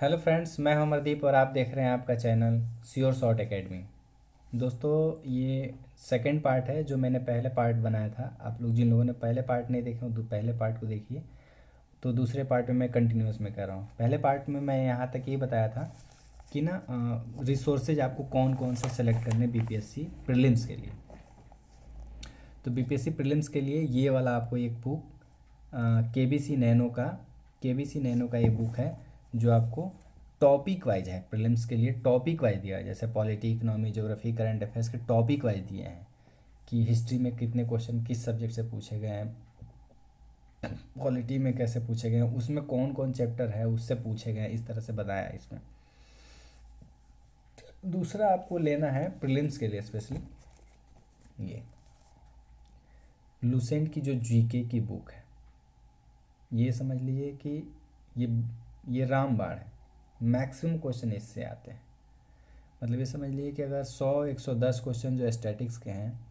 Hello friends, मैं हूं अमरदीप और आप देख रहे हैं आपका चैनल श्योर शॉट एकेडमी। दोस्तों, ये सेकंड पार्ट है जो मैंने पहले पार्ट बनाया था। आप लोग जिन लोगों ने पहले पार्ट नहीं देखे हो तो पहले पार्ट को देखिए। तो दूसरे पार्ट में मैं कंटिन्यूस में कर रहा हूँ। पहले पार्ट में मैं यहाँ तक ये बताया था कि ना रिसोर्सेज आपको कौन कौन से सेलेक्ट करने बीपीएससी प्रीलिम्स के लिए। तो बीपीएससी प्रीलिम्स के लिए ये वाला आपको एक बुक के बी सी नैनो का ये बुक है जो आपको टॉपिक वाइज है। प्रीलिम्स के लिए टॉपिक वाइज दिया है, जैसे polity, economy, geography, current affairs के टॉपिक वाइज दिए हैं कि हिस्ट्री में कितने क्वेश्चन किस सब्जेक्ट से पूछे गए हैं, पॉलिटी में कैसे पूछे गए हैं, उसमें कौन कौन चैप्टर है उससे पूछे गए हैं, इस तरह से बताया है इसमें। दूसरा आपको लेना है प्रीलिम्स के लिए स्पेशली ये लुसेंट की जो जीके की बुक है। ये समझ लीजिए कि ये ये रामबाण है। मैक्सिमम क्वेश्चन इससे आते हैं। मतलब ये समझ लीजिए कि अगर 100-110 क्वेश्चन जो स्टैटिक्स के हैं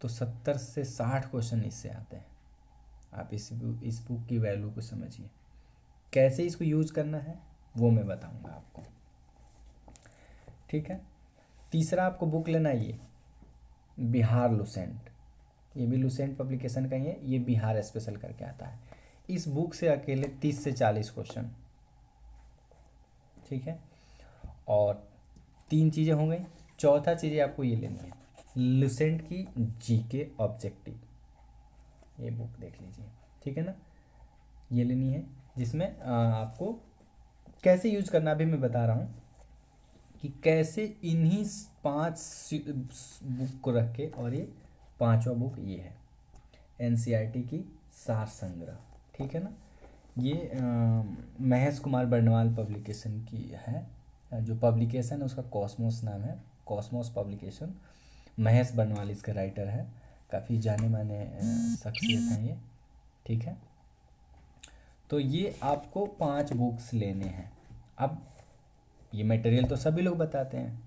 तो 70 से 60 क्वेश्चन इससे आते हैं। आप इस बुक की वैल्यू को समझिए। कैसे इसको यूज करना है वो मैं बताऊंगा आपको, ठीक है। तीसरा आपको बुक लेना है ये बिहार लुसेंट। ये भी लुसेंट पब्लिकेशन का ही है, ये बिहार स्पेशल करके आता है। इस बुक से अकेले 30 से 40 क्वेश्चन, ठीक है। और तीन चीज़ें हो गई। चौथा चीज़ें आपको ये लेनी है लुसेंट की जीके ऑब्जेक्टिव। ये बुक देख लीजिए, ठीक है ना। ये लेनी है जिसमें आपको कैसे यूज करना अभी मैं बता रहा हूँ कि कैसे इन्हीं 5 बुक को रख के। और ये पांचवा बुक ये है एनसीईआरटी की सार संग्रह, ठीक है ना। ये महेश कुमार बर्नवाल पब्लिकेशन की है। जो पब्लिकेशन है उसका कॉस्मोस नाम है, कॉस्मोस पब्लिकेशन। महेश बर्नवाल इसके राइटर है, काफ़ी जाने माने शख्सियत हैं ये, ठीक है। तो ये आपको 5 बुक्स लेने हैं। अब ये मटेरियल तो सभी लोग बताते हैं,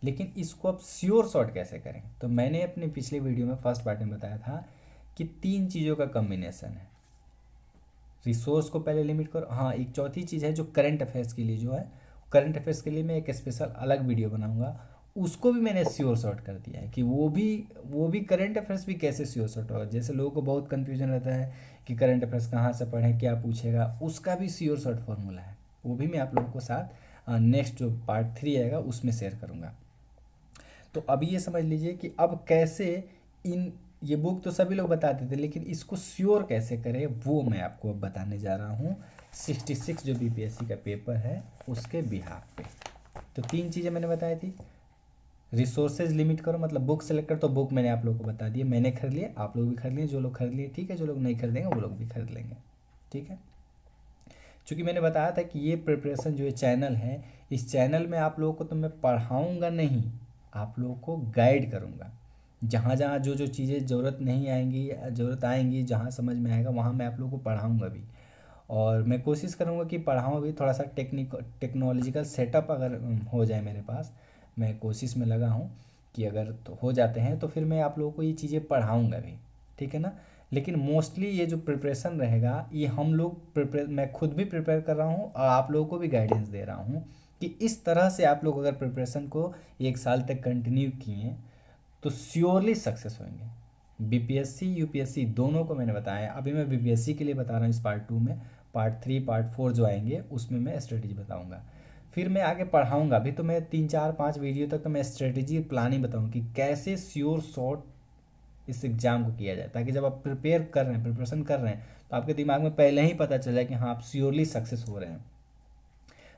लेकिन इसको आप श्योर शॉट कैसे करें। तो मैंने अपने पिछले वीडियो में फर्स्ट पार्ट में बताया था कि 3 चीज़ों का कम्बिनेशन है। रिसोर्स को पहले लिमिट करो। हाँ, एक चौथी चीज़ है जो करंट अफेयर्स के लिए जो है, करंट अफेयर्स के लिए मैं एक स्पेशल अलग वीडियो बनाऊंगा। उसको भी मैंने श्योर शॉट कर दिया है कि वो भी करंट अफेयर्स भी कैसे श्योर शॉट होगा। जैसे लोगों को बहुत कन्फ्यूजन रहता है कि करंट अफेयर्स कहाँ से पढ़ें, क्या पूछेगा, उसका भी श्योर शॉट फॉर्मूला है। वो भी मैं आप लोगों को साथ नेक्स्ट जो पार्ट 3 आएगा उसमें शेयर करूँगा। तो अभी ये समझ लीजिए कि अब कैसे इन ये बुक तो सभी लोग बताते थे, लेकिन इसको श्योर कैसे करें वो मैं आपको अब बताने जा रहा हूँ। 66 जो बीपीएससी का पेपर है उसके बिहाफ पे। तो 3 चीज़ें मैंने बताई थी। रिसोर्सेज लिमिट करो, मतलब बुक सेलेक्ट करो। तो बुक मैंने आप लोगों को बता दिया, मैंने खरीद लिया, आप लोग भी खरीद लिए। जो लोग खरीद लिए ठीक है, जो लोग नहीं खरीदेंगे वो लोग भी खरीद लेंगे, ठीक है। चूँकि मैंने बताया था कि ये प्रिपरेशन जो ये चैनल है, इस चैनल में आप लोगों को तो मैं पढ़ाऊँगा नहीं, आप लोगों को गाइड करूँगा। जहाँ जहाँ जो जो चीज़ें ज़रूरत नहीं आएंगी, ज़रूरत आएंगी, जहाँ समझ में आएगा वहाँ मैं आप लोगों को पढ़ाऊँगा भी। और मैं कोशिश करूँगा कि पढ़ाऊँ भी। थोड़ा सा टेक्नोलॉजिकल सेटअप अगर हो जाए मेरे पास, मैं कोशिश में लगा हूँ कि अगर तो हो जाते हैं तो फिर मैं आप लोगों को ये चीज़ें पढ़ाऊँगा भी, ठीक है ना। लेकिन मोस्टली ये जो प्रिपरेशन रहेगा ये हम लोग मैं खुद भी प्रिपेयर कर रहा हूँ और आप लोगों को भी गाइडेंस दे रहा हूँ कि इस तरह से आप लोग अगर प्रिपरेशन को 1 साल तक कंटिन्यू किए तो श्योरली सक्सेस होंगे। बीपीएससी यूपीएससी दोनों को मैंने बताया। अभी मैं बीपीएससी के लिए बता रहा हूँ इस पार्ट 2 में। पार्ट 3 पार्ट 4 जो आएंगे उसमें मैं स्ट्रेटेजी बताऊँगा, फिर मैं आगे पढ़ाऊँगा। अभी तो मैं 3 4 5 वीडियो तक तो मैं स्ट्रेटेजी प्लानिंग बताऊँ कि कैसे श्योर शॉट इस एग्ज़ाम को किया जाए, ताकि जब आप प्रिपेयर कर रहे हैं, प्रिपरेशन कर रहे हैं, तो आपके दिमाग में पहले ही पता चल जाए कि हाँ आप श्योरली सक्सेस हो रहे हैं।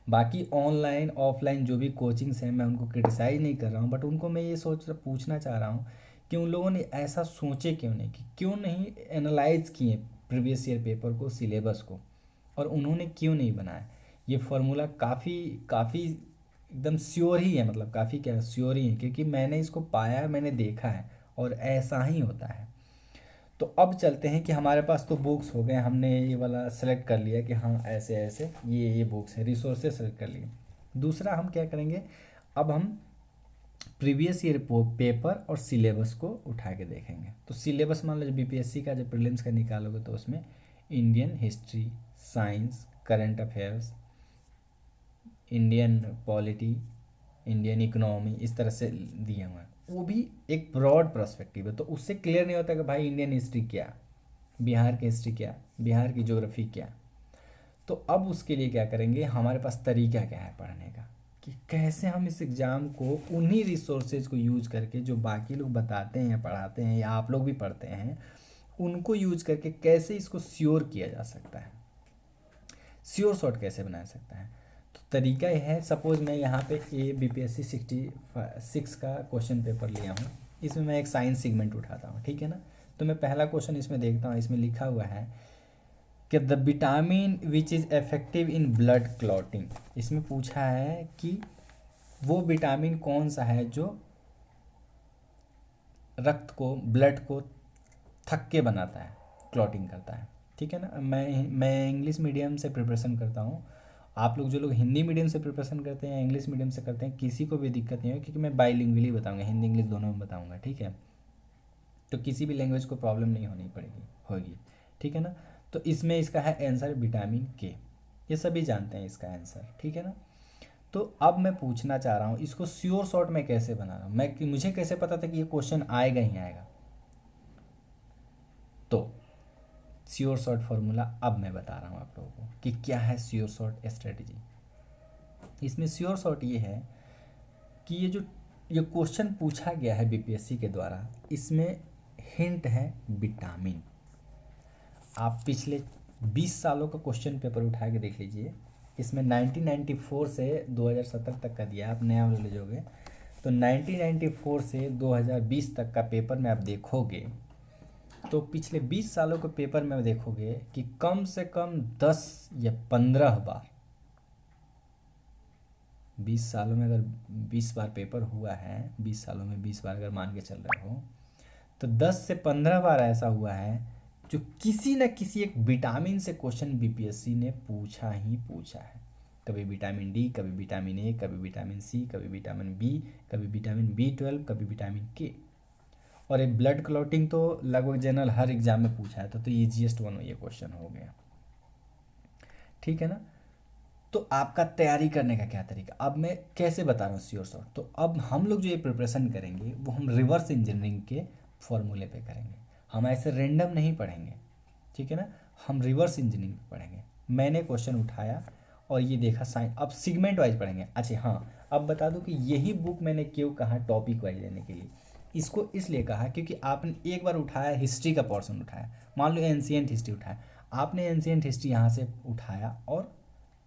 बाकी ऑनलाइन ऑफलाइन जो भी कोचिंग्स हैं मैं उनको क्रिटिसाइज नहीं कर रहा हूँ, बट उनको मैं ये पूछना चाह रहा हूँ कि उन लोगों ने ऐसा सोचे क्यों नहीं, कि क्यों नहीं एनालाइज किए प्रीवियस ईयर पेपर को, सिलेबस को, और उन्होंने क्यों नहीं बनाया। ये फार्मूला काफ़ी काफ़ी एकदम श्योर ही है, मतलब काफ़ी क्या श्योर ही है, क्योंकि मैंने इसको पाया है, मैंने देखा है और ऐसा ही होता है। तो अब चलते हैं कि हमारे पास तो बुक्स हो गए, हमने ये वाला सेलेक्ट कर लिया कि हाँ ऐसे ऐसे ये बुक्स है, रिसोर्सेज सेलेक्ट कर लिए। दूसरा हम क्या करेंगे, अब हम प्रीवियस ईयर पेपर और सिलेबस को उठा के देखेंगे। तो सिलेबस मान लो जो बीपीएससी का जो प्रीलिम्स का निकालोगे तो उसमें Indian history, science, current affairs, Indian polity, Indian economy, इस तरह से दिए हुए हैं, वो भी एक ब्रॉड पर्सपेक्टिव है। तो उससे क्लियर नहीं होता कि भाई इंडियन हिस्ट्री क्या, बिहार की हिस्ट्री क्या, बिहार की ज्योग्राफी क्या। तो अब उसके लिए क्या करेंगे, हमारे पास तरीका क्या है पढ़ने का, कि कैसे हम इस एग्ज़ाम को उन्हीं रिसोर्सेज को यूज करके जो बाकी लोग बताते हैं, पढ़ाते हैं, या आप लोग भी पढ़ते हैं, उनको यूज करके कैसे इसको श्योर किया जा सकता है, श्योर शॉट कैसे बना सकता है। तो तरीका यह है, सपोज मैं यहाँ पे BPSC 66 का क्वेश्चन पेपर लिया हूँ, इसमें मैं एक साइंस सेगमेंट उठाता हूँ, ठीक है ना। तो मैं पहला क्वेश्चन इसमें देखता हूँ, इसमें लिखा हुआ है कि the vitamin which is effective in blood clotting. इसमें पूछा है कि वो विटामिन कौन सा है जो रक्त को, ब्लड को थक्के बनाता है, क्लॉटिंग करता है, ठीक है ना। मैं इंग्लिश मीडियम से प्रिपरेशन करता हूँ, आप लोग जो लोग हिंदी मीडियम से प्रिपरेशन करते हैं, इंग्लिश मीडियम से करते हैं, किसी को भी दिक्कत नहीं है, क्योंकि मैं बाईलिंगुअली बताऊँगा, हिंदी इंग्लिश दोनों में बताऊँगा, ठीक है। तो किसी भी लैंग्वेज को प्रॉब्लम नहीं होगी, ठीक है ना। तो इसमें इसका है आंसर विटामिन के, ये सभी जानते हैं इसका आंसर, ठीक है ना। तो अब मैं पूछना चाह रहा हूँ, इसको श्योर शॉर्ट में कैसे बना रहा हूँ मैं, कि मुझे कैसे पता था कि ये क्वेश्चन आएगा ही आएगा। तो श्योर शॉर्ट फॉर्मूला अब मैं बता रहा हूँ आप लोगों को कि क्या है श्योर शॉर्ट स्ट्रेटजी। इसमें श्योर शॉर्ट ये है कि ये क्वेश्चन पूछा गया है BPSC के द्वारा, इसमें हिंट है विटामिन। आप पिछले 20 सालों का क्वेश्चन पेपर उठा के देख लीजिए, इसमें 1994 से 2070 तक का दिया है, आप नया वाला ले जाओगे तो 1994 से 2020 तक का पेपर में आप देखोगे, तो पिछले 20 सालों के पेपर में देखोगे कि कम से कम 10 या 15 बार, 20 सालों में अगर 20 बार पेपर हुआ है, 20 सालों में 20 बार अगर मान के चल रहे हो, तो 10 से 15 बार ऐसा हुआ है जो किसी न किसी एक विटामिन से क्वेश्चन BPSC ने पूछा ही पूछा है। कभी विटामिन D, कभी विटामिन A, कभी विटामिन C, कभी विटामिन B, कभी विटामिन B12, कभी विटामिन K। और ये ब्लड क्लॉटिंग तो लगभग जनरल हर एग्जाम में पूछा है, तो ईजीएस्ट वन ये क्वेश्चन हो गया, ठीक है ना। तो आपका तैयारी करने का क्या तरीका, अब मैं कैसे बता रहा हूँ श्योर शॉट। तो अब हम लोग जो ये प्रिपरेशन करेंगे वो हम रिवर्स इंजीनियरिंग के फॉर्मूले पे करेंगे, हम ऐसे रेंडम नहीं पढ़ेंगे, ठीक है ना, हम रिवर्स इंजीनियरिंग पढ़ेंगे। मैंने क्वेश्चन उठाया और ये देखा साइन, अब सिगमेंट वाइज पढ़ेंगे। अच्छा हाँ, अब बता दूं कि यही बुक मैंने क्यों कहा टॉपिक वाइज लेने के लिए, इसको इसलिए कहा क्योंकि आपने एक बार उठाया हिस्ट्री का पोर्शन उठाया, मान लो एंशिएंट हिस्ट्री उठाया, आपने एंशिएंट हिस्ट्री यहाँ से उठाया और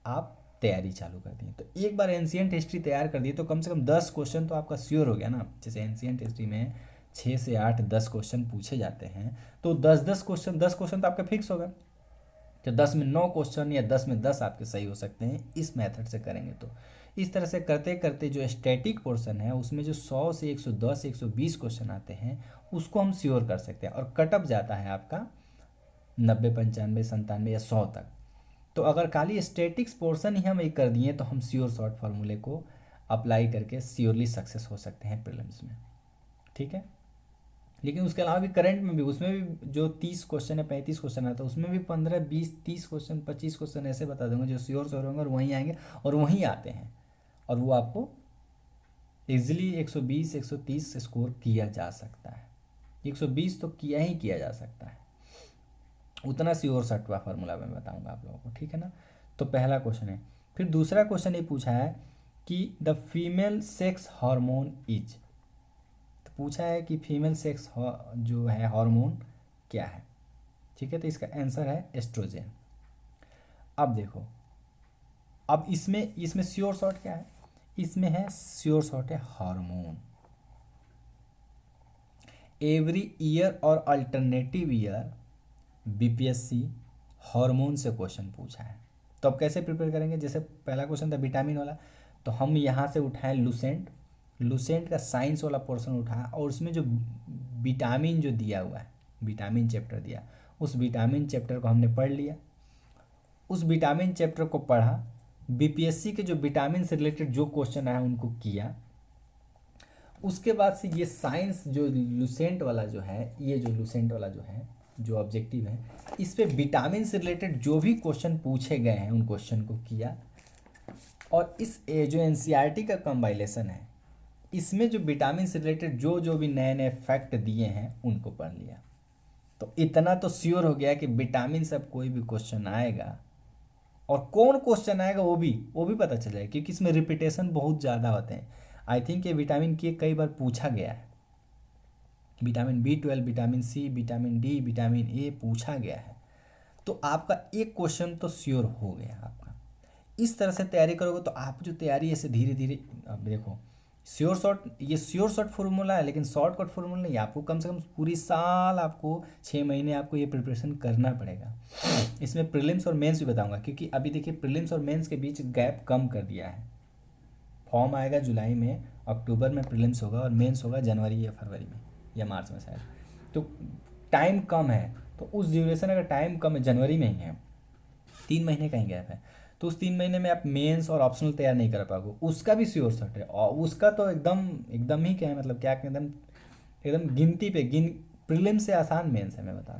आप तैयारी चालू कर दी, तो एक बार एंशिएंट हिस्ट्री तैयार कर दी तो कम से कम 10 क्वेश्चन तो आपका श्योर हो गया ना। जैसे एंशिएंट हिस्ट्री में 6 से 8 10 क्वेश्चन पूछे जाते हैं, तो 10 क्वेश्चन, 10 क्वेश्चन तो आपका फिक्स होगा, तो 10 में 9 क्वेश्चन या 10 में 10 आपके सही हो सकते हैं इस मेथड से करेंगे। तो इस तरह से करते करते जो स्टैटिक पोर्शन है उसमें जो 100 से 110 120 क्वेश्चन आते हैं उसको हम श्योर कर सकते हैं, और कटअप जाता है आपका 90 95 97 या 100 तक। तो अगर खाली स्टैटिक्स पोर्शन ही हम एक कर दिए तो हम श्योर शॉर्ट फार्मूले को अप्लाई करके श्योरली सक्सेस हो सकते हैं प्रीलिम्स में, ठीक है। लेकिन उसके अलावा भी करंट में भी, उसमें भी जो 30 क्वेश्चन है 35 क्वेश्चन आता है, उसमें भी 15 20 30 क्वेश्चन 25 क्वेश्चन ऐसे बता दूंगा जो श्योर होंगे और वहीं आएंगे और वहीं आते हैं, और वो आपको इजीली 120 130 स्कोर किया जा सकता है। 120 तो किया ही किया जा सकता है, उतना श्योर सटवा फार्मूला मैं बताऊंगा आप लोगों को, ठीक है ना। तो पहला क्वेश्चन है, फिर दूसरा क्वेश्चन ये पूछा है कि the female sex hormone is, तो पूछा है कि फीमेल सेक्स जो है हार्मोन क्या है, ठीक है। तो इसका आंसर है एस्ट्रोजन। अब देखो, अब इसमें श्योर शॉर्ट क्या है, इसमें है श्योर शॉर्ट है हार्मोन। एवरी ईयर और अल्टरनेटिव ईयर BPSC हार्मोन से क्वेश्चन पूछा है। तो अब कैसे प्रिपेयर करेंगे, जैसे पहला क्वेश्चन था विटामिन वाला, तो हम यहाँ से उठाएं लुसेंट का साइंस वाला पोर्शन उठाया, और उसमें जो विटामिन जो दिया हुआ है, विटामिन चैप्टर दिया, उस विटामिन चैप्टर को हमने पढ़ लिया, उस विटामिन चैप्टर को पढ़ा, BPSC के जो विटामिन से रिलेटेड जो क्वेश्चन आया उनको किया, उसके बाद से ये साइंस जो लुसेंट वाला जो है, ये जो लुसेंट वाला जो है जो ऑब्जेक्टिव है, इस पे विटामिन से रिलेटेड जो भी क्वेश्चन पूछे गए हैं उन क्वेश्चन को किया, और इस जो एनसीईआरटी का कंपाइलेशन है, इसमें जो विटामिन से रिलेटेड जो जो भी नए नए फैक्ट दिए हैं उनको पढ़ लिया। तो इतना तो श्योर हो गया कि विटामिन से अब कोई भी क्वेश्चन आएगा, और कौन क्वेश्चन आएगा वो भी पता चल जाएगा, क्योंकि इसमें रिपीटेशन बहुत ज़्यादा होते हैं। आई थिंक ये विटामिन के कई बार पूछा गया है, vitamin B12, vitamin C, vitamin D, vitamin A पूछा गया है। तो आपका एक क्वेश्चन तो श्योर हो गया आपका। इस तरह से तैयारी करोगे तो आप जो तैयारी ऐसे धीरे धीरे, अब देखो श्योर शॉर्ट, ये श्योर शॉर्ट फार्मूला है, लेकिन शॉर्टकट फार्मूला नहीं है। आपको कम से कम पूरी साल, आपको 6 महीने आपको ये प्रिपरेशन करना पड़ेगा। इसमें प्रीलिम्स और मेंस भी बताऊंगा, क्योंकि अभी देखिए प्रीलिम्स और मेंस के बीच गैप कम कर दिया है। फॉर्म आएगा जुलाई में, अक्टूबर में प्रीलिम्स होगा और मेंस होगा जनवरी या फरवरी में या मार्च में शायद। तो टाइम कम है, तो उस ड्यूरेशन, अगर टाइम कम है, जनवरी में ही है, 3 महीने का ही गैप है, तो उस 3 महीने में आप मेंस और ऑप्शनल तैयार नहीं कर पाओगे। उसका भी श्योर शॉट है, और उसका तो एकदम एकदम ही क्या है, मतलब क्या एकदम एकदम गिनती पे प्रीलिम से आसान मेंस है, मैं बता